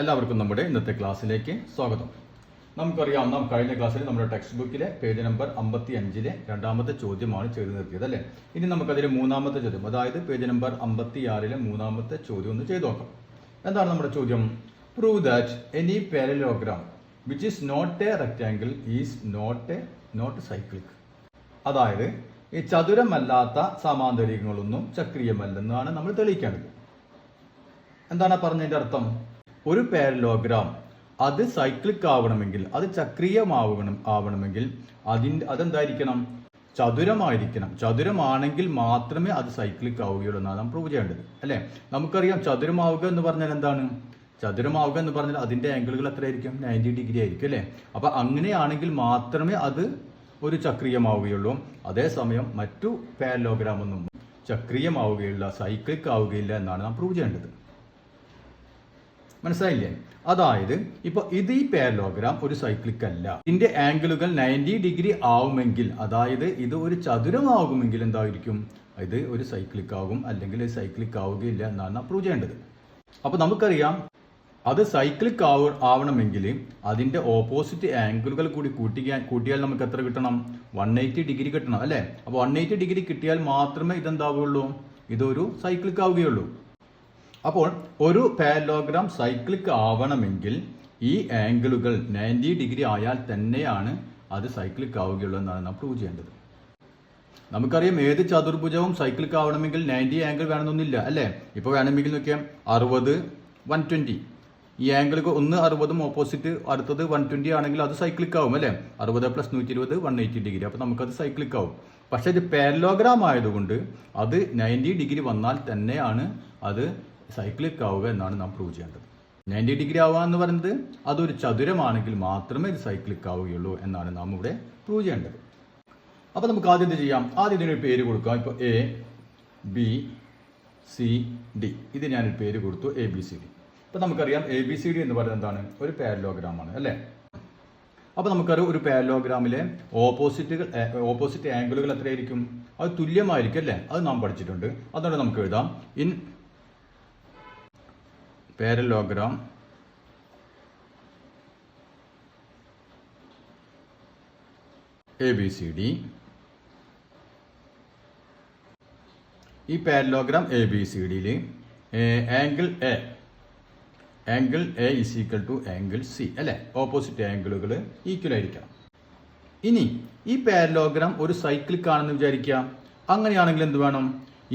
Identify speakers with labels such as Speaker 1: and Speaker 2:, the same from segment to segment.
Speaker 1: എല്ലാവർക്കും നമ്മുടെ ഇന്നത്തെ ക്ലാസ്സിലേക്ക് സ്വാഗതം. നമുക്കറിയാം, നാം കഴിഞ്ഞ ക്ലാസ്സിൽ നമ്മുടെ ടെക്സ്റ്റ് ബുക്കിലെ പേജ് നമ്പർ 55-ലെ രണ്ടാമത്തെ ചോദ്യമാണ് ചെയ്തു നിർത്തിയത് അല്ലേ. ഇനി നമുക്കതിലെ മൂന്നാമത്തെ ചോദ്യം, അതായത് പേജ് നമ്പർ 56-ലെ മൂന്നാമത്തെ ചോദ്യം ഒന്ന് ചെയ്തു നോക്കാം. എന്താണ് നമ്മുടെ ചോദ്യം? Prove that any parallelogram which is not a rectangle is not cyclic. അതായത് ഈ ചതുരമല്ലാത്ത സമാന്തരികങ്ങളൊന്നും ചക്രീയമല്ലെന്നാണ് നമ്മൾ തെളിയിക്കേണ്ടത്. എന്താണ് പറഞ്ഞതിന്റെ അർത്ഥം? ഒരു പാരലോഗ്രാം അത് സൈക്ലിക് ആവണമെങ്കിൽ, അത് ചക്രീയമാവണമെങ്കിൽ അതെന്തായിരിക്കണം? ചതുരമായിരിക്കണം. ചതുരമാണെങ്കിൽ മാത്രമേ അത് സൈക്ലിക് ആവുകയുള്ളൂ എന്നാണ് നാം പ്രൂവ് ചെയ്യേണ്ടത് അല്ലേ. നമുക്കറിയാം ചതുരമാവുക എന്ന് പറഞ്ഞാൽ എന്താണ്? ചതുരമാവുക എന്ന് പറഞ്ഞാൽ അതിന്റെ ആംഗിളുകൾ എത്രയായിരിക്കും? 90 ഡിഗ്രി ആയിരിക്കും അല്ലേ. അപ്പൊ അങ്ങനെയാണെങ്കിൽ മാത്രമേ അത് ഒരു ചക്രീയമാവുകയുള്ളൂ. അതേസമയം മറ്റു പാരലോഗ്രാം ഒന്നും ചക്രീയമാവുകയില്ല, സൈക്ലിക് ആവുകയില്ല എന്നാണ് നാം പ്രൂവ് ചെയ്യേണ്ടത്. മനസ്സിലായില്ലേ? അതായത് ഇപ്പൊ ഈ പാരലോഗ്രാം ഒരു സൈക്ലിക് അല്ല. ഇതിന്റെ ആംഗിളുകൾ 90 ഡിഗ്രി ആവുമെങ്കിൽ, അതായത് ഇത് ഒരു ചതുരമാകുമെങ്കിൽ എന്തായിരിക്കും? ഇത് ഒരു സൈക്ലിക് ആകും, അല്ലെങ്കിൽ സൈക്ലിക് ആവുകയില്ല എന്നാണ് പ്രൂവ് ചെയ്യേണ്ടത്. അപ്പൊ നമുക്കറിയാം, അത് സൈക്ലിക് ആവണമെങ്കിൽ അതിന്റെ ഓപ്പോസിറ്റ് ആംഗിളുകൾ കൂടി കൂട്ടിയാൽ നമുക്ക് എത്ര കിട്ടണം? 180 ഡിഗ്രി കിട്ടണം അല്ലെ. അപ്പൊ 180 ഡിഗ്രി കിട്ടിയാൽ മാത്രമേ ഇതെന്താവുകയുള്ളൂ? ഇതൊരു സൈക്ലിക് ആവുകയുള്ളൂ. അപ്പോൾ ഒരു പാരലോഗ്രാം സൈക്ലിക് ആവണമെങ്കിൽ ഈ ആംഗിളുകൾ 90 ഡിഗ്രി ആയാൽ തന്നെയാണ് അത് സൈക്ലിക് ആവുകയുള്ളൂ എന്നാണ് നാം പ്രൂവ് ചെയ്യേണ്ടത്. നമുക്കറിയാം, ഏത് ചതുർഭുജവും സൈക്ലിക് ആവണമെങ്കിൽ 90 ആംഗിൾ വേണമെന്നൊന്നുമില്ല അല്ലേ. ഇപ്പോൾ വേണമെങ്കിൽ നോക്കിയാൽ 60, 120 ഈ ആംഗിളുകൾ ഒന്ന് 60ഉം ഓപ്പോസിറ്റ് അടുത്തത് 120 ആണെങ്കിൽ അത് സൈക്ലിക് ആവും അല്ലേ. 60 + 120 180 ഡിഗ്രി. അപ്പോൾ നമുക്കത് സൈക്ലിക് ആവും. പക്ഷെ ഇത് പാരലോഗ്രാം ആയതുകൊണ്ട് അത് 90 ഡിഗ്രി വന്നാൽ തന്നെയാണ് അത് സൈക്ലിക് ആവുക എന്നാണ് നാം പ്രൂവ് ചെയ്യേണ്ടത്. 90 ഡിഗ്രി ആവുക എന്ന് പറയുന്നത് അതൊരു ചതുരമാണെങ്കിൽ മാത്രമേ ഇത് സൈക്ലിക് ആവുകയുള്ളൂ എന്നാണ് നാം ഇവിടെ പ്രൂവ് ചെയ്യേണ്ടത്. അപ്പോൾ നമുക്ക് ആദ്യം എന്ത് ചെയ്യാം? ആദ്യം ഇതിനൊരു പേര് കൊടുക്കാം. ഇപ്പോൾ ABCD, ഇത് ഞാനൊരു പേര് കൊടുത്തു, ABCD. അപ്പോൾ നമുക്കറിയാം ABCD എന്ന് പറയുന്നത് എന്താണ്? ഒരു പാരലോഗ്രാം ആണ് അല്ലേ. അപ്പോൾ നമുക്കറിയാം, ഒരു പാരലോഗ്രാമിലെ ഓപ്പോസിറ്റ് ആംഗിളുകൾ എത്രയായിരിക്കും? അത് തുല്യമായിരിക്കും അല്ലേ. അത് നാം പഠിച്ചിട്ടുണ്ട്. അതുകൊണ്ട് നമുക്ക് എഴുതാം, ഇൻ പാരലോഗ്രാം ABCD, ഈ പാരലോഗ്രാം ABCDയിൽ angle A is equal to angle C അല്ലേ. ഓപ്പോസിറ്റ് ആംഗിളുകൾ ഈക്വൽ ആയിരിക്കണം. ഇനി ഈ പാരലോഗ്രാം ഒരു സൈക്ലിക് ആണെന്ന് വിചാരിക്കാം. അങ്ങനെയാണെങ്കിൽ എന്ത് വേണം?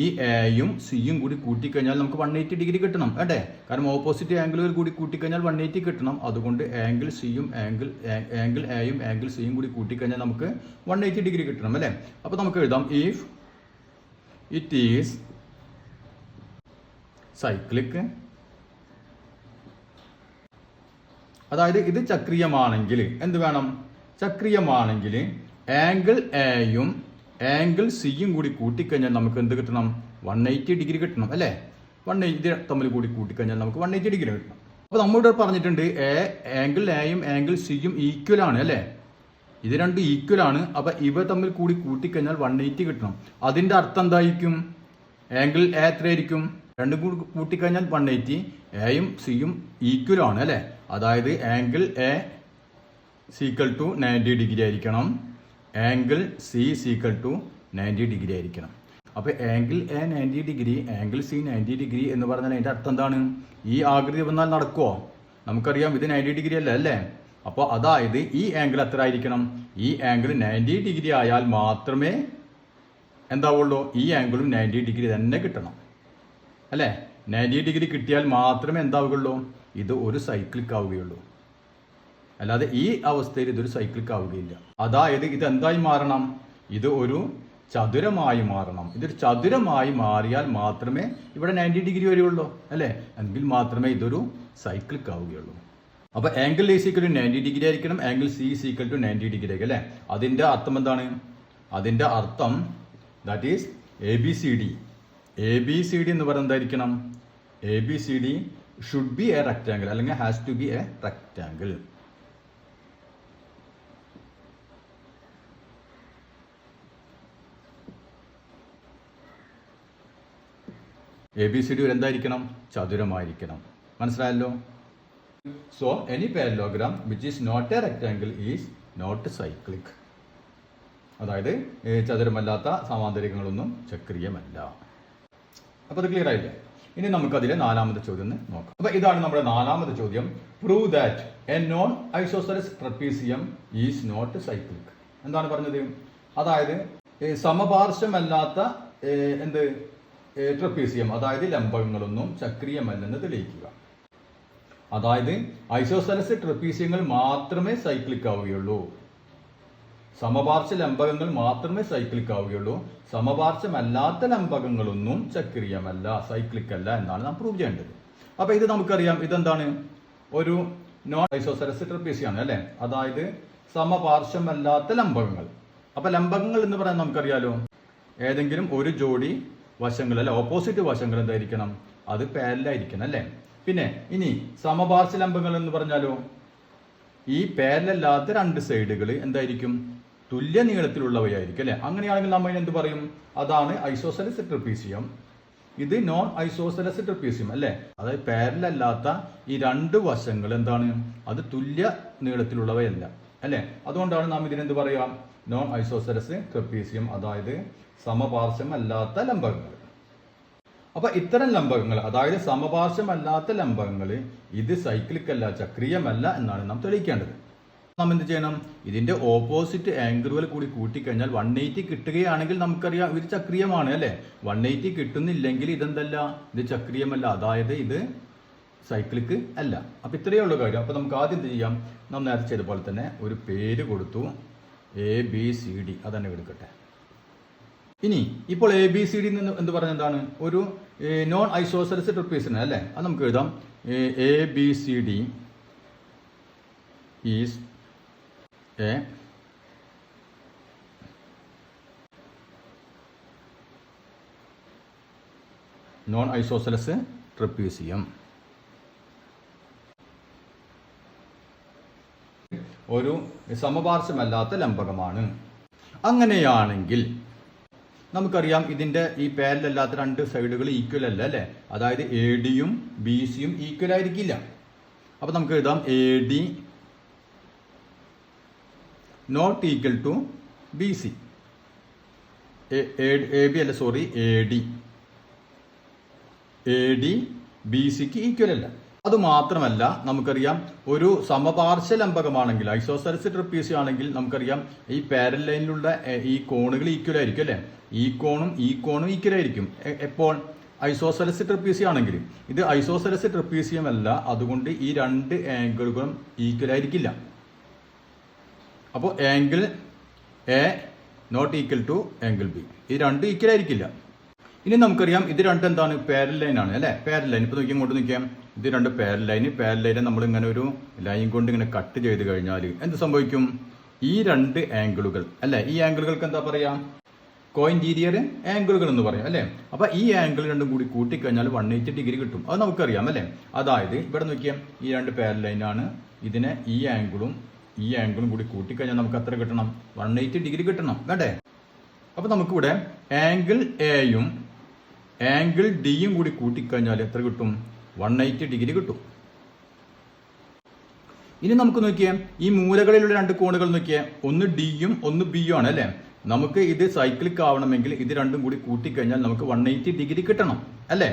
Speaker 1: ഈ എയും സിയും കൂടി കൂട്ടിക്കഴിഞ്ഞാൽ നമുക്ക് 180 ഡിഗ്രി കിട്ടണം അല്ലേ. കാരണം ഓപ്പോസിറ്റ് ആംഗിളുകൾ കൂടി കൂട്ടിക്കഴിഞ്ഞാൽ 180 കിട്ടണം. അതുകൊണ്ട് ആംഗിൾ എയും ആംഗിൾ സിയും കൂടി കൂട്ടിക്കഴിഞ്ഞാൽ നമുക്ക് 180 ഡിഗ്രി കിട്ടണം അല്ലേ. അപ്പോൾ നമുക്ക് എഴുതാം, ഇഫ് ഇറ്റ് ഈസ് സൈക്ലിക്, അതായത് ഇത് ചക്രീയമാണെങ്കിൽ എന്ത് വേണം? ചക്രീയമാണെങ്കിൽ ആംഗിൾ എയും ആംഗിൾ സിയും കൂടി കൂട്ടിക്കഴിഞ്ഞാൽ നമുക്ക് എന്ത് കിട്ടണം? 180 ഡിഗ്രി കിട്ടണം അല്ലേ. 180 തമ്മിൽ കൂടി കൂട്ടിക്കഴിഞ്ഞാൽ നമുക്ക് 180 ഡിഗ്രി കിട്ടണം. അപ്പോൾ നമ്മളിവിടെ പറഞ്ഞിട്ടുണ്ട് ആംഗിൾ എയും ആംഗിൾ സിയും ഈക്വൽ ആണ് അല്ലേ. ഇത് രണ്ടും ഈക്വൽ ആണ്. അപ്പോൾ ഇവ തമ്മിൽ കൂടി കൂട്ടിക്കഴിഞ്ഞാൽ 180 കിട്ടണം. അതിന്റെ അർത്ഥം എന്തായിരിക്കും? ആംഗിൾ എ എത്രയായിരിക്കും? രണ്ടും കൂടി കൂട്ടിക്കഴിഞ്ഞാൽ 180. എയും സിയും ഈക്വൽ ആണ് അല്ലേ. അതായത് angle A equal to 90 degree ആയിരിക്കണം, angle C equal to 90 degree ആയിരിക്കണം. അപ്പോൾ angle A 90 degree, angle C 90 degree എന്ന് പറഞ്ഞാൽ അതിന്റെ അർത്ഥം എന്താണ്? ഈ ആകൃതി വന്നാൽ നടക്കുമോ? നമുക്കറിയാം ഇത് 90 ഡിഗ്രി അല്ല അല്ലേ. അപ്പോൾ അതായത് ഈ ആംഗിൾ എത്ര ആയിരിക്കണം? ഈ ആംഗിൾ 90 ഡിഗ്രി ആയാൽ മാത്രമേ എന്താവുള്ളൂ? ഈ ആംഗിളും 90 ഡിഗ്രി തന്നെ കിട്ടണം അല്ലേ. 90 ഡിഗ്രി കിട്ടിയാൽ മാത്രമേ എന്താവുകയുള്ളൂ? ഇത് ഒരു സൈക്ലിക് ആവുകയുള്ളൂ. അല്ലാതെ ഈ അവസ്ഥയിൽ ഇതൊരു സൈക്ലിക് ആവുകയില്ല. അതായത് ഇത് എന്തായി മാറണം? ഇത് ഒരു ചതുരമായി മാറണം. ഇതൊരു ചതുരമായി മാറിയാൽ മാത്രമേ ഇവിടെ 90 ഡിഗ്രി വരെയുള്ളൂ അല്ലേ. എങ്കിൽ മാത്രമേ ഇതൊരു സൈക്ലിക് ആവുകയുള്ളൂ. അപ്പൊ angle A equal to 90 degree ആയിരിക്കണം, angle C equal to 90 degree ആയിരിക്കും അല്ലേ. അതിന്റെ അർത്ഥം എന്താണ്? അതിന്റെ അർത്ഥം ദാറ്റ് ഈസ് ABCD എന്ന് പറയുന്നത് എന്തായിരിക്കണം? ABCD should be a rectangle, അല്ലെങ്കിൽ has to be a rectangle. ABCD എന്തായിരിക്കണം? ചതുരമായിരിക്കണം. മനസ്സിലായല്ലോ? So any parallelogram which is not a rectangle is not cyclic. അതായത് ചതുരമല്ലാത്ത സമാന്തരികങ്ങളൊന്നും ചക്രീയമല്ല. അപ്പോൾ അത് ക്ലിയർ ആയില്ലേ? ഇനി നമുക്കതിലെ നാലാമത്തെ ചോദ്യം നോക്കാം. അപ്പൊ ഇതാണ് നമ്മുടെ നാലാമത്തെ ചോദ്യം. Prove that a non isosceles trapezium is not cyclic. എന്താണ് പറഞ്ഞത്? അതായത് സമപാർശ്വമല്ലാത്ത എന്ത് ട്രപ്പീസിയം, അതായത് ലംബകങ്ങളൊന്നും ചക്രീയമല്ലെന്ന് തെളിയിക്കുക. അതായത് ഐസോസെലസ് ട്രപ്പീസിയങ്ങൾ മാത്രമേ സൈക്ലിക് ആവുകയുള്ളൂ, സമപാർശ്വ ലംബകങ്ങൾ മാത്രമേ സൈക്ലിക് ആവുകയുള്ളൂ, സമപാർശ്വമല്ലാത്ത ലംബകങ്ങളൊന്നും ചക്രീയമല്ല, സൈക്ലിക് അല്ല എന്നാണ് നാം പ്രൂവ് ചെയ്യേണ്ടത്. അപ്പൊ ഇത് നമുക്കറിയാം, ഇതെന്താണ്? ഒരു നോൺ ഐസോസെലസ് ട്രപ്പീസിയാണ് അല്ലെ, അതായത് സമപാർശ്വമല്ലാത്ത ലംബകങ്ങൾ. അപ്പൊ ലംബകങ്ങൾ എന്ന് പറയാൻ നമുക്കറിയാലോ, ഏതെങ്കിലും ഒരു ജോഡി വശങ്ങൾ അല്ലെ, ഓപ്പോസിറ്റ് വശങ്ങൾ എന്തായിരിക്കണം? അത് പാരലായിരിക്കണം അല്ലെ. പിന്നെ ഇനി സമപാർശ്വ ലംബങ്ങൾ എന്ന് പറഞ്ഞാലോ, ഈ പാരലല്ലാത്ത രണ്ട് സൈഡുകൾ എന്തായിരിക്കും? തുല്യ നീളത്തിലുള്ളവയായിരിക്കും അല്ലെ. അങ്ങനെയാണെങ്കിൽ നമ്മൾ എന്ത് പറയും? അതാണ് ഐസോസെലസ് ട്രപ്പീസിയം. ഇത് നോൺ ഐസോസെലസ് ട്രപ്പീസിയം അല്ലെ. അതായത് പാരലല്ലാത്ത ഈ രണ്ട് വശങ്ങൾ എന്താണ്? അത് തുല്യ നീളത്തിലുള്ളവയല്ല അല്ലെ. അതുകൊണ്ടാണ് നാം ഇതിനെന്ത് പറയാം? നോൺ ഐസോസെലസ് ട്രപ്പീസിയം, അതായത് സമപാർശ്വമല്ലാത്ത ലംബകങ്ങൾ. അപ്പൊ ഇത്തരം ലംബകങ്ങൾ, അതായത് സമപാർശ്വമല്ലാത്ത ലംബകങ്ങൾ ഇത് സൈക്ലിക് അല്ല, ചക്രീയമല്ല എന്നാണ് നാം തെളിയിക്കേണ്ടത്. നാം എന്ത് ചെയ്യണം? ഇതിന്റെ ഓപ്പോസിറ്റ് ആംഗിളുകൾ കൂടി കൂട്ടിക്കഴിഞ്ഞാൽ 180 കിട്ടുകയാണെങ്കിൽ നമുക്കറിയാം ഇത് ചക്രീയമാണ് അല്ലെ. 180 കിട്ടുന്നില്ലെങ്കിൽ ഇതെന്തല്ല? ഇത് ചക്രീയമല്ല, അതായത് ഇത് സൈക്ലിക് അല്ല. അപ്പൊ ഇത്രയേ ഉള്ളൂ കാര്യം. അപ്പൊ നമുക്ക് ആദ്യം എന്ത് ചെയ്യാം? നാം നേരത്തെ ചെയ്ത പോലെ തന്നെ ഒരു പേര് കൊടുത്തു, ABCD, അതന്നെ എടുക്കട്ടെ. ഇനി ഇപ്പോൾ ABCD എന്ന് പറഞ്ഞ എന്താണ്? ഒരു നോൺ ഐസോസെലസ് ട്രപ്പീസിയം അല്ലെ. അത് നമുക്ക് എഴുതാം, ABCD is A non isosceles trapezium. ഒരു സമപാർശ്വമല്ലാത്ത ലംബകമാണ്. അങ്ങനെയാണെങ്കിൽ നമുക്കറിയാം ഇതിന്റെ ഈ പാരലല്ലാത്ത രണ്ട് സൈഡുകൾ ഈക്വൽ അല്ല അല്ലെ. അതായത് ADയും BCയും ഈക്വൽ ആയിരിക്കില്ല. അപ്പൊ നമുക്ക് എഴുതാം AD not equal to BC. AB അല്ല, സോറി, AD BCക്ക് ഈക്വൽ അല്ല. അത് മാത്രമല്ല നമുക്കറിയാം ഒരു സമപാർശ്വ ലംബകമാണെങ്കിൽ, ഐസോസെലസ് ട്രപ്പീസിയം ആണെങ്കിൽ നമുക്കറിയാം ഈ പാരലൽ ലൈനിലുള്ള ഈ കോണുകൾ ഈക്വൽ ആയിരിക്കും അല്ലെ. ഈ കോണും ഈക്വൽ ആയിരിക്കും. എപ്പോൾ? ഐസോസെലസ് ട്രപ്പീസിയം ആണെങ്കിൽ. ഇത് ഐസോസെലസ് ട്രപ്പീസിയം അല്ല, അതുകൊണ്ട് ഈ രണ്ട് ആംഗിളുകളും ഈക്വൽ ആയിരിക്കില്ല. അപ്പോൾ angle A not equal to angle B, ഈ രണ്ട് ഈക്വൽ ആയിരിക്കില്ല. ഇനി നമുക്കറിയാം ഇത് രണ്ട് എന്താണ്? പാരലൽ ലൈൻ ആണ് അല്ലെ. പാരലൽ ലൈൻ, ഇപ്പൊ നോക്കി ഇങ്ങോട്ട് നോക്കിയാൽ ഇത് രണ്ട് പാരലൽ ലൈനെ നമ്മൾ ഇങ്ങനെ ഒരു ലൈൻ കൊണ്ട് ഇങ്ങനെ കട്ട് ചെയ്ത് കഴിഞ്ഞാൽ എന്ത് സംഭവിക്കും? ഈ രണ്ട് ആംഗിളുകൾ അല്ലെ, ഈ ആംഗിളുകൾക്ക് എന്താ പറയാ? കോഇന്റീരിയർ ആംഗിളുകൾ എന്ന് പറയും അല്ലെ. അപ്പൊ ഈ ആംഗിൾ രണ്ടും കൂടി കൂട്ടിക്കഴിഞ്ഞാൽ 180 ഡിഗ്രി കിട്ടും. അത് നമുക്കറിയാം അല്ലെ. അതായത് ഇവിടെ നോക്കിയാൽ ഈ രണ്ട് പാരലൽ ലൈനാണ്, ഇതിനെ ഈ ആംഗിളും കൂടി കൂട്ടിക്കഴിഞ്ഞാൽ നമുക്ക് എത്ര കിട്ടണം? 180 ഡിഗ്രി കിട്ടണം വേണ്ടേ. അപ്പൊ നമുക്കിവിടെ ആംഗിൾ എയും ആംഗിൾ ഡിയും കൂടി കൂട്ടിക്കഴിഞ്ഞാൽ എത്ര കിട്ടും? 180 ഡിഗ്രി കിട്ടും. ഇനി നമുക്ക് നോക്കിയേ, ഈ മൂലകളിലുള്ള രണ്ട് കോണുകൾ നോക്കിയേ, ഒന്ന് ഡിയും ഒന്ന് ബിയും ആണ് അല്ലെ. നമുക്ക് ഇത് സൈക്ലിക് ആവണമെങ്കിൽ ഇത് രണ്ടും കൂടി കൂട്ടിക്കഴിഞ്ഞാൽ നമുക്ക് 180 ഡിഗ്രി കിട്ടണം അല്ലെ.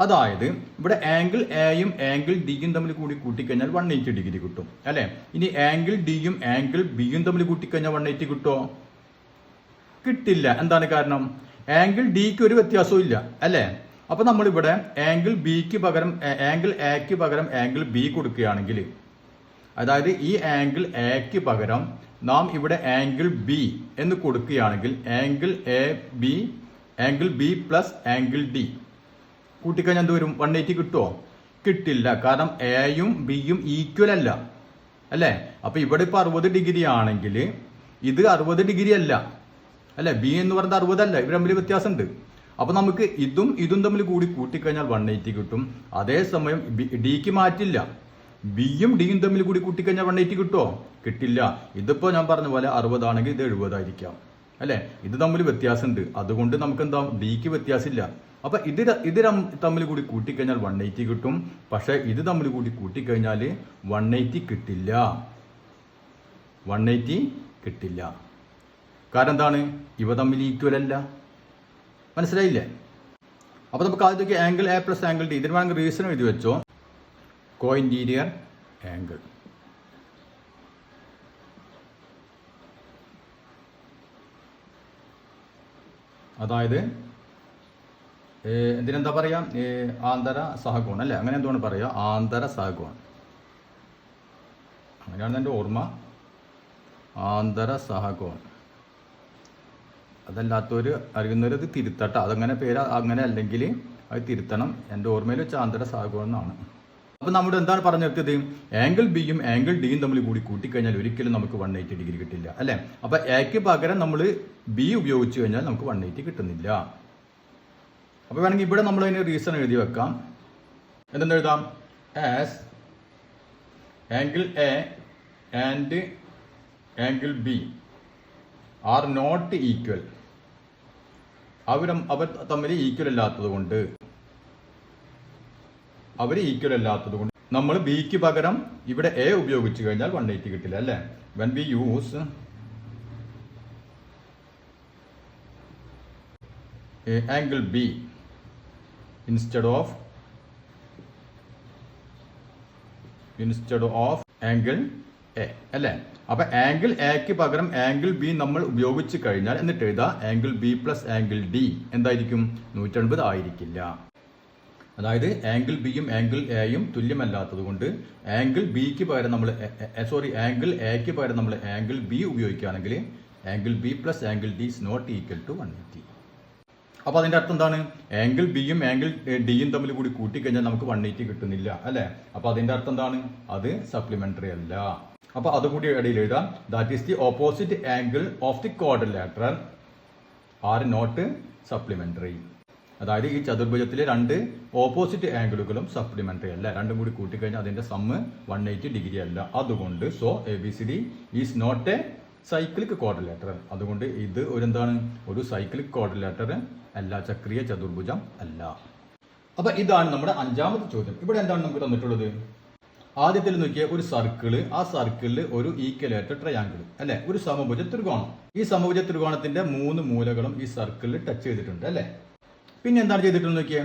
Speaker 1: അതായത് ഇവിടെ ആംഗിൾ എയും ആംഗിൾ ഡിയും തമ്മിൽ കൂടി കൂട്ടിക്കഴിഞ്ഞാൽ 180 ഡിഗ്രി കിട്ടും അല്ലെ. ഇനി ആംഗിൾ ഡിയും ആംഗിൾ ബിയും തമ്മിൽ കൂട്ടിക്കഴിഞ്ഞാൽ 180 കിട്ടുമോ? കിട്ടില്ല. എന്താണ് കാരണം? ആംഗിൾ ഡിക്ക് ഒരു വ്യത്യാസവും ഇല്ല അല്ലെ. അപ്പൊ നമ്മളിവിടെ ആംഗിൾ എക്ക് പകരം ആംഗിൾ ബി കൊടുക്കുകയാണെങ്കിൽ, അതായത് ഈ ആംഗിൾ എക്ക് പകരം നാം ഇവിടെ ആംഗിൾ ബി എന്ന് കൊടുക്കുകയാണെങ്കിൽ angle B plus angle D കൂട്ടിക്കഴിഞ്ഞാൽ എന്ത് വരും? 180 കിട്ടുമോ? കിട്ടില്ല. കാരണം എയും ബിയും ഈക്വൽ അല്ല അല്ലെ. അപ്പൊ ഇവിടെ ഇപ്പൊ 60 ഡിഗ്രി ആണെങ്കിൽ ഇത് 60 ഡിഗ്രി അല്ല അല്ലെ. ബി എന്ന് പറഞ്ഞത് 60 അല്ല, ഇവർ തമ്മിൽ വ്യത്യാസമുണ്ട്. അപ്പൊ നമുക്ക് ഇതും തമ്മിൽ കൂടി കൂട്ടിക്കഴിഞ്ഞാൽ 180 കിട്ടും. അതേസമയം ഡിക്ക് മാറ്റില്ല, ബിയും ഡിയും തമ്മിൽ കൂടി കൂട്ടിക്കഴിഞ്ഞാൽ 180 കിട്ടുമോ? കിട്ടില്ല. ഇതിപ്പോ ഞാൻ പറഞ്ഞ പോലെ 60 ആണെങ്കിൽ ഇത് 70 ആയിരിക്കാം അല്ലെ. ഇത് തമ്മിൽ വ്യത്യാസമുണ്ട്. അതുകൊണ്ട് നമുക്ക് എന്താ? ഡിക്ക് വ്യത്യാസമില്ല. അപ്പോൾ ഇത് തമ്മിൽ കൂടി കൂട്ടിക്കഴിഞ്ഞാൽ 180 കിട്ടും. പക്ഷേ ഇത് തമ്മിൽ കൂടി കൂട്ടിക്കഴിഞ്ഞാൽ 180 കിട്ടില്ല. 180 കിട്ടില്ല. കാരണം എന്താണ്? ഇവ തമ്മിൽ ഈക്വൽ അല്ല. മനസ്സിലായില്ലേ? അപ്പോൾ നമുക്ക് ആദ്യമൊക്കെ angle A plus angle D, ഇതിന് വേണമെങ്കിൽ റീസൺ എഴുതി വെച്ചോ. കോ ഇന്റീരിയർ ആംഗിൾ, അതായത് ഇതിനെന്താ പറയാ, ആന്തര സഹകോൺ അല്ലേ, അങ്ങനെ എന്താണ് പറയുക, ആന്തര സഹകോൺ. അങ്ങനെയാണ് എൻ്റെ ഓർമ്മ. ആന്തര സഹകോൺ. അതല്ലാത്തവർ അറിയുന്നവർ അത് തിരുത്തട്ട. അതങ്ങനെ പേര് അങ്ങനെ അല്ലെങ്കിൽ അത് തിരുത്തണം. എൻ്റെ ഓർമ്മയിൽ വെച്ച ആന്തര സഹകോൺ എന്നാണ്. അപ്പോൾ നമ്മുടെ എന്താണ് പറഞ്ഞു നിർത്തിയത്? ആംഗിൾ ബിയും ആംഗിൾ ഡിയും തമ്മിൽ കൂടി കൂട്ടിക്കഴിഞ്ഞാൽ ഒരിക്കലും നമുക്ക് 180 ഡിഗ്രി കിട്ടില്ല അല്ലേ. അപ്പോൾ എക്ക് പകരം നമ്മൾ ബി ഉപയോഗിച്ച് കഴിഞ്ഞാൽ നമുക്ക് 180 കിട്ടുന്നില്ല. അപ്പോൾ വേണമെങ്കിൽ ഇവിടെ നമ്മൾ അതിന് റീസൺ എഴുതി വെക്കാം. എന്തെന്ന് എഴുതാം? As angle A and angle B are not equal, അവർ തമ്മിൽ ഈക്വൽ അല്ലാത്തത് കൊണ്ട് നമ്മൾ ബിക്ക് പകരം ഇവിടെ എ ഉപയോഗിച്ച് കഴിഞ്ഞാൽ 180 കിട്ടില്ല അല്ലേ. When we use angle B instead of angle A അല്ലേ. അപ്പൊ ആംഗിൾ എക്ക് പകരം ആംഗിൾ ബി നമ്മൾ ഉപയോഗിച്ച് കഴിഞ്ഞാൽ എന്നിട്ട് എഴുതാ angle B plus angle D എന്തായിരിക്കും? 180 ആയിരിക്കില്ല. അതായത് ആംഗിൾ ബിയും ആംഗിൾ എയും തുല്യമല്ലാത്തത് കൊണ്ട് ആംഗിൾ ബിക്ക് പകരം നമ്മൾ ആംഗിൾ എക്ക് പകരം നമ്മൾ ആംഗിൾ ബി ഉപയോഗിക്കുകയാണെങ്കിൽ angle B plus angle D is not equal to 180. അപ്പോൾ അതിൻ്റെ അർത്ഥം എന്താണ്? ആംഗിൾ ബിയും ആംഗിൾ ഡിയും തമ്മിൽ കൂടി കൂട്ടിക്കഴിഞ്ഞാൽ നമുക്ക് 180 കിട്ടുന്നില്ല അല്ലേ. അപ്പോൾ അതിൻ്റെ അർത്ഥം എന്താണ്? അത് സപ്ലിമെന്ററി അല്ല. അപ്പോൾ അതുകൂടി ഇടയിൽ എഴുതാം. That is the opposite angle of the quadrilateral are not supplementary. അതായത് ഈ ചതുർഭുജത്തിലെ രണ്ട് ഓപ്പോസിറ്റ് ആംഗിളുകളും സപ്ലിമെന്ററി അല്ല. രണ്ടും കൂടി കൂട്ടിക്കഴിഞ്ഞാൽ അതിന്റെ സമ്മ് 180 ഡിഗ്രി അല്ല. അതുകൊണ്ട് so ABCD is not a cyclic quadrilateral. അതുകൊണ്ട് ഇത് ഒരു സൈക്ലിക് ക്വാഡ്രിലാറ്ററൽ അല്ല, ചക്രീയ ചതുർഭുജം അല്ല. അപ്പൊ ഇതാണ് നമ്മുടെ അഞ്ചാമത്തെ ചോദ്യം. ഇവിടെ എന്താണ് നമുക്ക് തന്നിട്ടുള്ളത്? ആദ്യത്തിൽ നോക്കിയ ഒരു സർക്കിള്, ആ സർക്കിളിൽ ഒരു ഈക്വലേറ്റർ ട്രയാങ്കിൾ അല്ലെ, ഒരു സമഭുജ ത്രികോണം. ഈ സമഭുജ ത്രികോണത്തിന്റെ 3 മൂലകളും ഈ സർക്കിളിൽ ടച്ച് ചെയ്തിട്ടുണ്ട് അല്ലെ. പിന്നെ എന്താണ് ചെയ്തിട്ടുള്ളത് നോക്കിയേ,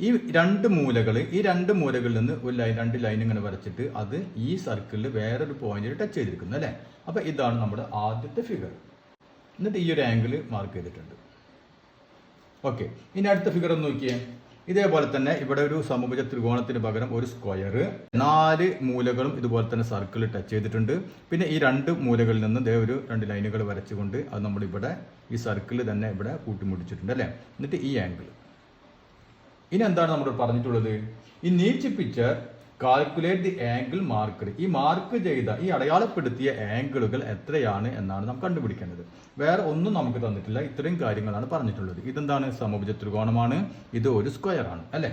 Speaker 1: ഈ രണ്ട് മൂലകളിൽ നിന്ന് ഒരു രണ്ട് ലൈൻ ഇങ്ങനെ വരച്ചിട്ട് അത് ഈ സർക്കിളിൽ വേറൊരു പോയിന്റിൽ ടച്ച് ചെയ്തിരിക്കുന്നു അല്ലെ. അപ്പൊ ഇതാണ് നമ്മുടെ ആദ്യത്തെ ഫിഗർ. എന്നിട്ട് ഈ ഒരു ആംഗിൾ മാർക്ക് ചെയ്തിട്ടുണ്ട്. ഓക്കെ, ഇനി അടുത്ത ഫിഗർ ഒന്ന് നോക്കിയേ. ഇതേപോലെ തന്നെ ഇവിടെ ഒരു സമഭുജ ത്രികോണത്തിന് പകരം ഒരു സ്ക്വയർ, 4 മൂലകളും ഇതുപോലെ തന്നെ സർക്കിൾ ടച്ച് ചെയ്തിട്ടുണ്ട്. പിന്നെ ഈ 2 മൂലകളിൽ നിന്ന് ഇതേ ഒരു 2 ലൈനുകൾ വരച്ചുകൊണ്ട് അത് നമ്മൾ ഇവിടെ ഈ സർക്കിൾ തന്നെ ഇവിടെ കൂട്ടിമുട്ടിച്ചിട്ടുണ്ട് അല്ലെ. എന്നിട്ട് ഈ ആംഗിൾ. ഇനി എന്താണ് നമ്മൾ പറഞ്ഞിട്ടുള്ളത്? In each picture calculate the angle marked. ഈ മാർക്ക് ചെയ്ത, ഈ അടയാളപ്പെടുത്തിയ ആംഗിളുകൾ എത്രയാണ് എന്നാണ് നാം കണ്ടുപിടിക്കേണ്ടത്. വേറെ ഒന്നും നമുക്ക് തന്നിട്ടില്ല, ഇത്രയും കാര്യങ്ങളാണ് പറഞ്ഞിട്ടുള്ളത്. ഇതെന്താണ്? സമഭുജ ത്രികോണമാണ്, ഇത് ഒരു സ്ക്വയർ ആണ് അല്ലെ.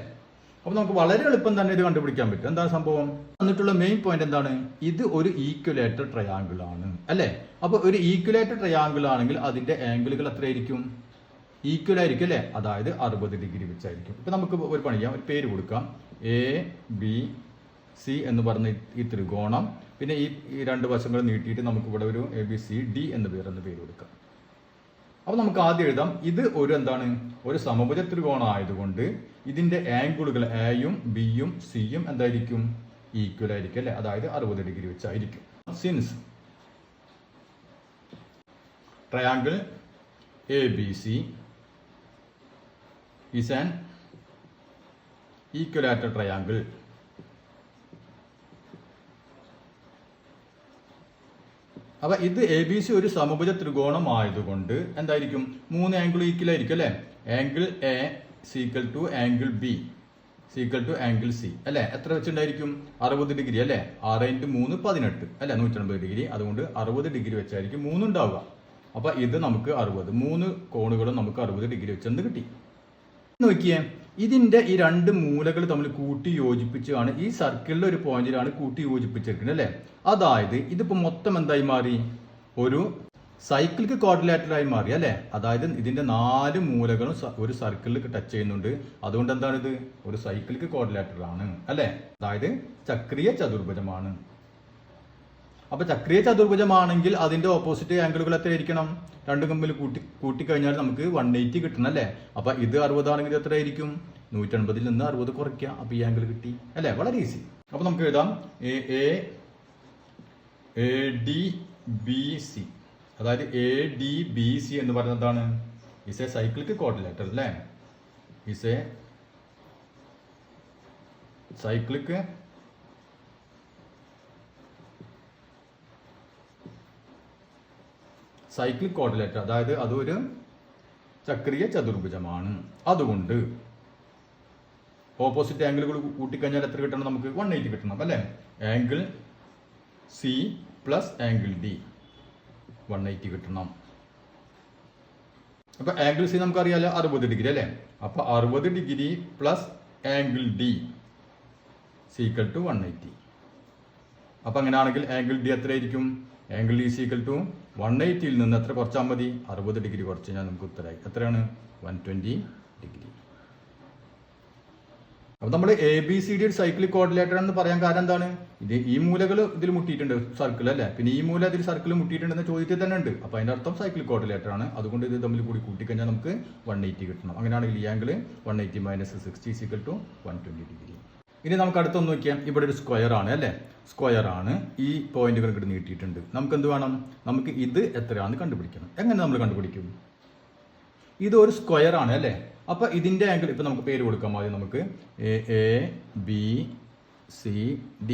Speaker 1: അപ്പൊ നമുക്ക് വളരെ എളുപ്പം തന്നെ ഇത് കണ്ടുപിടിക്കാൻ പറ്റും. എന്താണ് സംഭവം? തന്നിട്ടുള്ള മെയിൻ പോയിന്റ് എന്താണ്? ഇത് ഒരു ഈക്വലേറ്റർ ട്രയാങ്കിൾ ആണ് അല്ലെ. അപ്പൊ ഒരു ഈക്വലേറ്റർ ട്രയാങ്കിൾ ആണെങ്കിൽ അതിന്റെ ആംഗിളുകൾ എത്രയായിരിക്കും? ഈക്വൽ ആയിരിക്കും അല്ലെ. അതായത് 60 ഡിഗ്രി വെച്ചായിരിക്കും. ഇപ്പൊ നമുക്ക് ഒരു പണി ചെയ്യാം, ഒരു പേര് കൊടുക്കാം. ABC എന്ന് പറഞ്ഞ ഈ ത്രികോണം, പിന്നെ ഈ 2 വശങ്ങൾ നീട്ടിയിട്ട് നമുക്ക് ഇവിടെ ഒരു ABCD എന്ന് പേര് കൊടുക്കാം. അപ്പൊ നമുക്ക് ആദ്യം എഴുതാം, ഇത് ഒരു സമഭുജ ത്രികോണം ആയതുകൊണ്ട് ഇതിന്റെ ആംഗിളുകൾ എയും ബിയും സിയും എന്തായിരിക്കും? ഈക്വൽ ആയിരിക്കും അല്ലെ. അതായത് 60 ഡിഗ്രി വെച്ചായിരിക്കും. Since triangle ABC is an equilateral triangle. അപ്പൊ ഇത് ABC ഒരു സമഭുജ ത്രികോണം ആയതുകൊണ്ട് എന്തായിരിക്കും? 3 ആംഗിൾ ഈക്വൽ ആയിരിക്കും അല്ലെ. Angle A is equal to angle B is equal to angle C അല്ലെ. എത്ര വെച്ചിട്ടുണ്ടായിരിക്കും? 60 ഡിഗ്രി അല്ലെ. 6 × 3 18 അല്ലെ, 180 ഡിഗ്രി. അതുകൊണ്ട് 60 ഡിഗ്രി വെച്ചായിരിക്കും 3 ഉണ്ടാവുക. അപ്പൊ ഇത് നമുക്ക് 60, 3 കോണുകളും നമുക്ക് 60 ഡിഗ്രി വെച്ചെന്ന് കിട്ടി. നോക്കിയേ, ഇതിന്റെ ഈ 2 മൂലകൾ തമ്മിൽ കൂട്ടി യോജിപ്പിച്ചാണ് ഈ സർക്കിളിലെ ഒരു പോയിന്റിലാണ് കൂട്ടി യോജിപ്പിച്ചിരിക്കുന്നത് അല്ലെ. അതായത് ഇതിപ്പോ മൊത്തം എന്തായി മാറി? ഒരു സൈക്കിൾക്ക് ക്വാഡ്രിലാറ്ററലായി മാറി അല്ലേ. അതായത് ഇതിന്റെ 4 മൂലകളും ഒരു സർക്കിളിൽ ടച്ച് ചെയ്യുന്നുണ്ട്. അതുകൊണ്ട് എന്താണ് ഇത് ഒരു സൈക്കിൾക്ക് ക്വാഡ്രിലാറ്ററൽ ആണ് അല്ലേ. അതായത് ചക്രീയ ചതുർഭുജമാണ്. അപ്പൊ ചക്രീയ ചതുർഭുജമാണെങ്കിൽ അതിന്റെ ഓപ്പോസിറ്റ് ആംഗിളുകൾ എത്രയായിരിക്കണം? രണ്ടും തമ്മിൽ കൂട്ടിക്കഴിഞ്ഞാൽ നമുക്ക് 180 കിട്ടണം അല്ലേ. അപ്പൊ ഇത് 60 ആണെങ്കിൽ എത്രയായിരിക്കും? 180 നിന്ന് 60 കുറയ്ക്കുക. അപ്പൊ ഈ ആംഗിൾ കിട്ടി അല്ലേ. വളരെ ഈസി. അപ്പൊ നമുക്ക് എഴുതാം ADBC. അതായത് ADBC എന്ന് പറയുന്നത് എന്താണ്? ഇസ് എ സൈക്ലിക് ക്വാഡ്രിലാറ്ററൽ അല്ലേ. Is A cyclic ക്വാഡ്രിലാറ്റർ. അതായത് അതൊരു ചക്രീയ ചതുർഭുജമാണ്. അതുകൊണ്ട് ഓപ്പോസിറ്റ് ആംഗിളുകൾ കൂട്ടിക്കഴിഞ്ഞാൽ എത്ര കിട്ടണം? നമുക്ക് 180 കിട്ടണം അല്ലേ. Angle C plus angle D 180 കിട്ടണം. അപ്പൊ ആംഗിൾ സി നമുക്കറിയാലോ 60 ഡിഗ്രി അല്ലേ. അപ്പൊ 60 degree plus angle D is equal to 180. അപ്പൊ അങ്ങനെയാണെങ്കിൽ ആംഗിൾ ഡി എത്രയായിരിക്കും? ആംഗിൾ ഡി സീക്വൽ ടു 180യിൽ നിന്ന് എത്ര കുറച്ചാൽ മതി? 60 ഡിഗ്രി കുറച്ച് കഴിഞ്ഞാൽ നമുക്ക് ഉത്തരമായി. എത്രയാണ്? 120 ഡിഗ്രി. അപ്പൊ നമ്മൾ ABCD ഒരു സൈക്ലിക് ക്വാഡ്രിലാറ്റർ എന്ന് പറയാൻ കാരണം എന്താണ്? ഈ മൂലകൾ ഇതിൽ മുട്ടിയിട്ടുണ്ട് സർക്കിൾ അല്ലേ. പിന്നെ ഈ മൂല ഇതിൽ സർക്കിൾ മുട്ടിയിട്ടുണ്ടെന്ന് ചോദ്യത്തിൽ തന്നെ ഉണ്ട്. അപ്പൊ അതിന്റെ അർത്ഥം സൈക്ലിക് ക്വാഡ്രിലാറ്റർ ആണ്. അതുകൊണ്ട് ഇത് തമ്മിൽ കൂടി കൂട്ടിക്കഴിഞ്ഞാൽ നമുക്ക് 180 കിട്ടണം. അങ്ങനെയാണെങ്കിൽ ഈ angle 180 minus 60 equal to 120 degree. ഇനി നമുക്ക് അടുത്തൊന്ന് നോക്കിയാൽ ഇവിടെ ഒരു സ്ക്വയർ ആണ് അല്ലേ. സ്ക്വയർ ആണ്. ഈ പോയിന്റുകൾ ഇവിടെ നീട്ടിയിട്ടുണ്ട്. നമുക്ക് എന്ത് വേണം? നമുക്ക് ഇത് എത്രയാണെന്ന് കണ്ടുപിടിക്കണം. എങ്ങനെ നമ്മൾ കണ്ടുപിടിക്കും? ഇത് ഒരു സ്ക്വയർ ആണ് അല്ലേ. അപ്പൊ ഇതിന്റെ ആംഗിൾ ഇപ്പൊ നമുക്ക് പേര് കൊടുക്കാം. ആദ്യം നമുക്ക് ABCD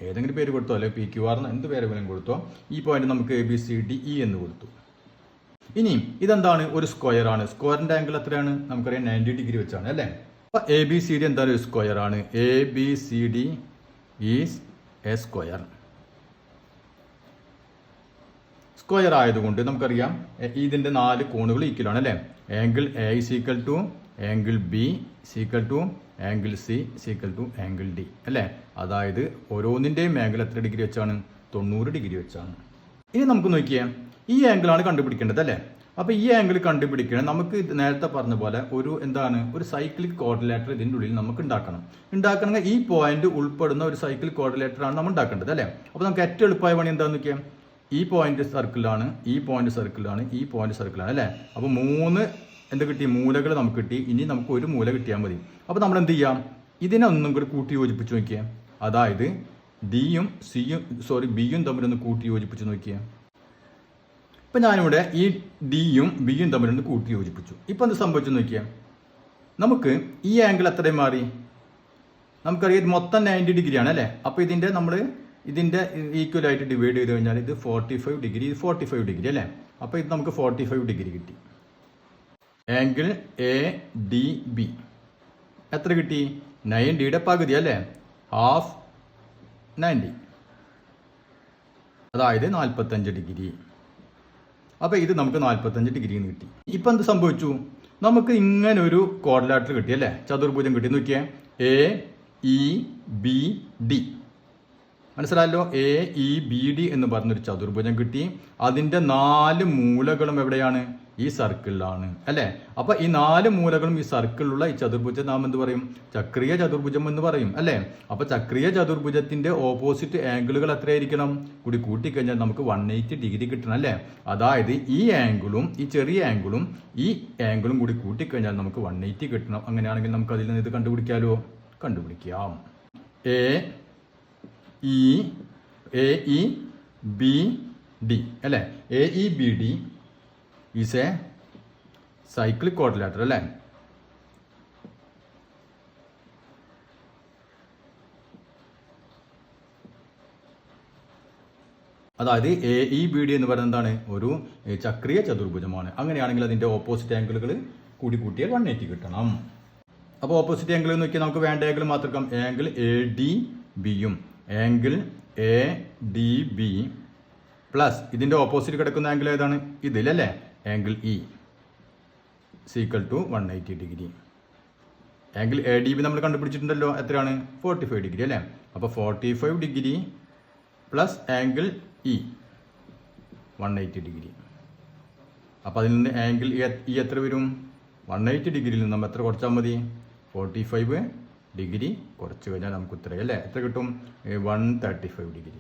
Speaker 1: ഏതെങ്കിലും പേര് കൊടുത്തോ, അല്ലെ PQR എന്ത് പേര് വേണമെങ്കിലും കൊടുത്തോ. ഈ പോയിന്റ് നമുക്ക് ABCDE എന്ന് കൊടുത്തു. ഇനി ഇതെന്താണ്? ഒരു സ്ക്വയർ ആണ്. സ്ക്വയറിന്റെ ആംഗിൾ എത്രയാണ്? നമുക്കറിയാം 90 ഡിഗ്രി വെച്ചാണ് അല്ലേ. അപ്പൊ ABCD എന്താണ്? ഒരു സ്ക്വയർ ആണ്. ABCD is a square. Square ആയതുകൊണ്ട് നമുക്കറിയാം ഇതിന്റെ 4 കോണുകൾ ഈക്വൽ ആണ് അല്ലേ. Angle A is equal to angle B equal to angle C equal to angle D അല്ലേ. അതായത് ഓരോന്നിന്റെയും ആംഗിൾ എത്ര ഡിഗ്രി വെച്ചാണ്? 90 ഡിഗ്രി വെച്ചാണ്. ഇനി നമുക്ക് നോക്കിയേ, ഈ ആംഗിൾ ആണ് കണ്ടുപിടിക്കേണ്ടത് അല്ലേ. അപ്പൊ ഈ ആംഗിൾ കണ്ടുപിടിക്കണം. നമുക്ക് നേരത്തെ പറഞ്ഞ പോലെ ഒരു സൈക്ലിക് ക്വാഡ്രിലാറ്റർ ഇതിൻ്റെ ഉള്ളിൽ നമുക്ക് ഉണ്ടാക്കണമെങ്കിൽ ഈ പോയിന്റ് ഉൾപ്പെടുന്ന ഒരു സൈക്ലിക് ക്വാഡ്രിലാറ്റർ ആണ് നമ്മൾ ഉണ്ടാക്കേണ്ടത് അല്ലേ. അപ്പൊ നമുക്ക് ഏറ്റവും എളുപ്പമായ പണി എന്താണെന്ന് നോക്കിയാൽ, ഈ പോയിന്റ് സർക്കിളാണ്, ഈ പോയിന്റ് സർക്കിളാണ്, ഈ പോയിന്റ് സർക്കിളാണ് അല്ലേ. അപ്പൊ 3 എന്ത് കിട്ടി? മൂലകൾ നമുക്ക് കിട്ടി. ഇനി നമുക്ക് ഒരു മൂല കിട്ടിയാൽ മതി. അപ്പൊ നമ്മൾ എന്ത് ചെയ്യാം? ഇതിനെ ഒന്നും കൂടി കൂട്ടി യോജിപ്പിച്ച് നോക്കിയാൽ, അതായത് ബിയും തമ്മിലൊന്ന് കൂട്ടി യോജിപ്പിച്ച് നോക്കിയാൽ. ഇപ്പൊ ഞാനിവിടെ ഈ ഡിയും ബിയും തമ്മിലൊന്ന് കൂട്ടി യോജിപ്പിച്ചു. ഇപ്പൊ എന്ത് സംഭവിച്ചു നോക്കിയാൽ, നമുക്ക് ഈ ആംഗിൾ എത്രയും മാറി? നമുക്കറിയാം ഇത് മൊത്തം 90 ഡിഗ്രിയാണ് അല്ലേ. അപ്പൊ ഇതിന്റെ ഈക്വൽ ആയിട്ട് ഡിവൈഡ് ചെയ്ത് കഴിഞ്ഞാൽ ഇത് 45 ഡിഗ്രി, ഇത് 45 ഡിഗ്രി അല്ലേ. അപ്പൊ ഇത് നമുക്ക് 45 ഡിഗ്രി കിട്ടി. ആംഗിൾ ADB എത്ര കിട്ടി? 90യുടെ പകുതി അല്ലേ, ഹാഫ് 90, അതായത് 45 ഡിഗ്രി. അപ്പൊ ഇത് നമുക്ക് 45 ഡിഗ്രി കിട്ടി. ഇപ്പൊ എന്ത് സംഭവിച്ചു? നമുക്ക് ഇങ്ങനെ ഒരു ക്വാഡ്രിലാറ്റർ കിട്ടി അല്ലേ, ചതുർഭുജം കിട്ടി. നോക്കിയേ, AEBD മനസ്സിലായല്ലോ. AEBD എന്ന് പറഞ്ഞൊരു ചതുർഭുജം കിട്ടി. അതിന്റെ 4 മൂലകളും എവിടെയാണ്? ഈ സർക്കിളിലാണ് അല്ലെ. അപ്പൊ ഈ 4 മൂലകളും ഈ സർക്കിളിലുള്ള ഈ ചതുർഭുജം നാം എന്ത് പറയും? ചക്രീയ ചതുർഭുജം എന്ന് പറയും അല്ലെ. അപ്പൊ ചക്രീയ ചതുർഭുജത്തിന്റെ ഓപ്പോസിറ്റ് ആംഗിളുകൾ എത്രയായിരിക്കണം? കൂട്ടിക്കഴിഞ്ഞാൽ നമുക്ക് 180 ഡിഗ്രി കിട്ടണം അല്ലെ. അതായത് ഈ ആംഗിളും ഈ ചെറിയ ആംഗിളും ഈ ആംഗിളും കൂടി കൂട്ടിക്കഴിഞ്ഞാൽ നമുക്ക് 180 കിട്ടണം. അങ്ങനെയാണെങ്കിൽ നമുക്ക് അതിൽ നിന്ന് ഇത് കണ്ടുപിടിക്കാം. AEBD അല്ലെ. AEBD ഈസ് എ സൈക്ലിക് ക്വാഡ്രിലാറ്റർ അല്ലേ. അതായത് AEBD എന്ന് പറയുന്നത് എന്താണ്? ഒരു ചക്രീയ ചതുർഭുജമാണ്. അങ്ങനെയാണെങ്കിൽ അതിന്റെ ഓപ്പോസിറ്റ് ആംഗിളുകൾ കൂട്ടിയാൽ 180 കിട്ടണം. അപ്പോൾ ഓപ്പോസിറ്റ് ആംഗിൾ നോക്കിയാൽ നമുക്ക് വേണ്ട ആംഗിൾ മാത്രം ആംഗിൾ ADBയും ആംഗിൾ ADB പ്ലസ് ഇതിന്റെ ഓപ്പോസിറ്റ് കിടക്കുന്ന ആംഗിൾ ഏതാണ്? ഇതിലല്ലേ, angle E equal to 180 degree. Angle ADB നമ്മൾ കണ്ടുപിടിച്ചിട്ടുണ്ടല്ലോ, എത്രയാണ്? 45 ഡിഗ്രി അല്ലേ. അപ്പോൾ 45 degree plus angle E 180 degree. അപ്പോൾ അതിൽ നിന്ന് ആംഗിൾ ഈ എത്ര വരും? 180 ഡിഗ്രിയിൽ നിന്ന് നമ്മൾ എത്ര കുറച്ചാൽ മതി? 45 ഡിഗ്രി കുറച്ച് കഴിഞ്ഞാൽ നമുക്ക് ഉത്തരം അല്ലേ എത്ര കിട്ടും? 135 ഡിഗ്രി.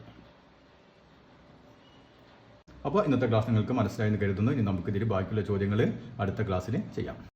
Speaker 1: അപ്പോൾ ഇന്നത്തെ ക്ലാസ് നിങ്ങൾക്ക് മനസ്സിലായെന്ന് കരുതുന്നു. ഇനി നമുക്ക് ഇതിൽ ബാക്കിയുള്ള ചോദ്യങ്ങൾ അടുത്ത ക്ലാസ്സിൽ ചെയ്യാം.